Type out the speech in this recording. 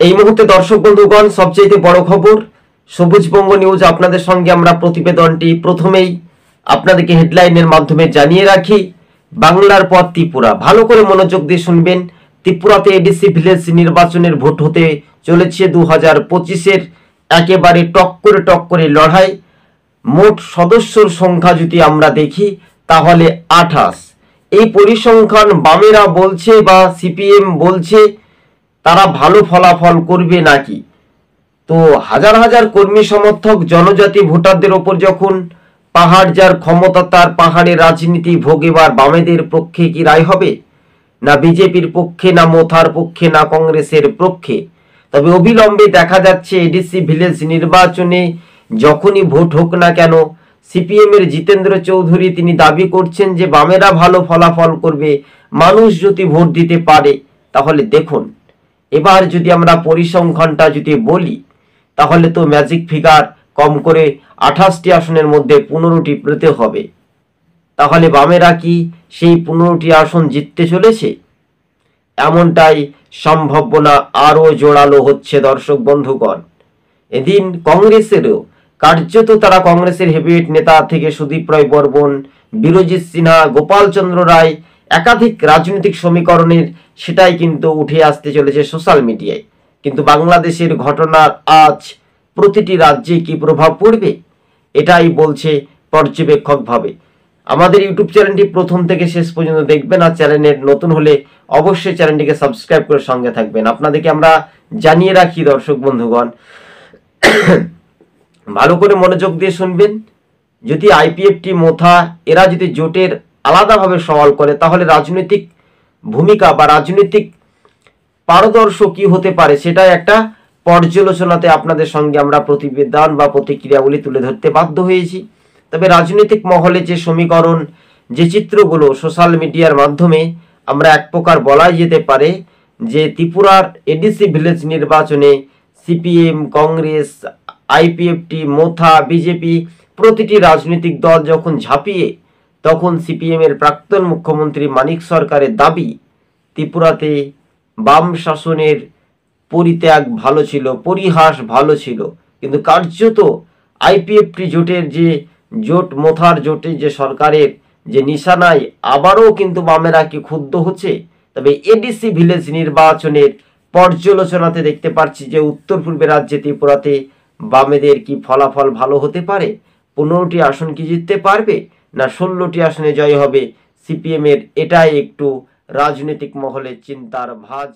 এই মুহূর্তে দর্শক বন্ধুগণ সবচেয়ে বড় খবর সবুজবঙ্গ নিউজ আপনাদের সঙ্গে আমরা প্রতিবেদনটি প্রথমেই আপনাদেরকে হেডলাইনের মাধ্যমে জানিয়ে রাখি। বাংলার পর ত্রিপুরা, ভালো করে মনোযোগ দিয়ে শুনবেন। ত্রিপুরাতে এডিসি ভিলেজ নির্বাচনের ভোট হতে চলেছে 2025-এর একেবারে টক্করে লড়াই। মোট সদস্যর সংখ্যা যদি আমরা দেখি তাহলে 28। এই পরিসংখ্যান বামেরা বলছে বা সিপিএম বলছে তারা ভালো ফলাফল করবে নাকি। তো হাজার হাজার কর্মী সমর্থক জনজাতি ভোটারদের ওপর যখন পাহাড় যার ক্ষমতা তার পাহাড়ের রাজনীতি ভোগ, এবার বামেদের পক্ষে কি রায় হবে, না বিজেপির পক্ষে, না মোথার পক্ষে, না কংগ্রেসের পক্ষে। তবে অবিলম্বে দেখা যাচ্ছে এডিসি ভিলেজ নির্বাচনে যখনই ভোট হোক না কেন সিপিএম এর জিতেন্দ্র চৌধুরী তিনি দাবি করছেন যে বামেরা ভালো ফলাফল করবে, মানুষ যদি ভোট দিতে পারে। তাহলে দেখুন এবার যদি আমরা পরিসংখ্যানটা যদি বলি তাহলে তো ম্যাজিক ফিগার কম করে 28টি আসনের মধ্যে 15টি পেতে হবে। তাহলে বামেরা কি সেই 15টি আসন জিততে চলেছে? এমনটাই সম্ভাবনা আরো জোরালো হচ্ছে দর্শক বন্ধুগণ। এদিন কংগ্রেসেরও কার্যত তারা কংগ্রেসের হেভিওয়েট নেতা থেকে সুদীপ রায় বর্মন, বিরজিৎ সিনহা, গোপাল চন্দ্র রায় একাধিক রাজনৈতিক সমীকরণের সেটাই কিন্তু উঠে আসতে চলেছে সোশ্যাল মিডিয়ায়। কিন্তু বাংলাদেশের ঘটনার আজ প্রতিটি রাজ্যে কি প্রভাব পড়বে এটাই বলছে পর্যবেক্ষকভাবে। আমাদের ইউটিউব চ্যানেলটি প্রথম থেকে শেষ পর্যন্ত দেখবেন, আর চ্যানেলের নতুন হলে অবশ্যই চ্যানেলটিকে সাবস্ক্রাইব করে সঙ্গে থাকবেন। আপনাদেরকে আমরা জানিয়ে রাখি দর্শক বন্ধুগণ, ভালো করে মনোযোগ দিয়ে শুনবেন। যদি আইপিএফটি মোথা এরা যদি জোটের আলাদাভাবে সওয়াল করে তাহলে রাজনৈতিক ভূমিকা বা রাজনৈতিক পারদর্শ কি হতে পারে সেটা একটা পর্যালোচনাতে আপনাদের সঙ্গে আমরা প্রতিবেদন বা প্রতিক্রিয়াগুলি তুলে ধরতে বাধ্য হয়েছি। তবে রাজনৈতিক মহলে যে সমীকরণ, যে চিত্রগুলো সোশ্যাল মিডিয়ার মাধ্যমে আমরা এক প্রকার বলাই যেতে পারে যে ত্রিপুরার এডিসি ভিলেজ নির্বাচনে সিপিএম, কংগ্রেস, আইপিএফটি, মোথা, বিজেপি প্রতিটি রাজনৈতিক দল যখন ঝাঁপিয়ে, তখন সিপিএম এর প্রাক্তন মুখ্যমন্ত্রী মানিক সরকারের দাবি ত্রিপুরাতে বাম শাসনের পরিত্যাগ ভালো ছিল, পরিহাস ভালো ছিল। কিন্তু কার্যত আইপিএফটি জোটের যে জোট, মোথার জোটের যে সরকারের যে নিশানায় আবারও কিন্তু বামেরা কি ক্ষুব্ধ হচ্ছে। তবে এডিসি ভিলেজ নির্বাচনের পর্যালোচনাতে দেখতে পাচ্ছি যে উত্তর পূর্বে রাজ্যে ত্রিপুরাতে বামেদের কি ফলাফল ভালো হতে পারে, 15টি আসন কি জিততে পারবে, না 16টি আসনে জয় হবে সিপিএম এর, এটাই একটু রাজনৈতিক মহলে চিন্তার ভাঁজ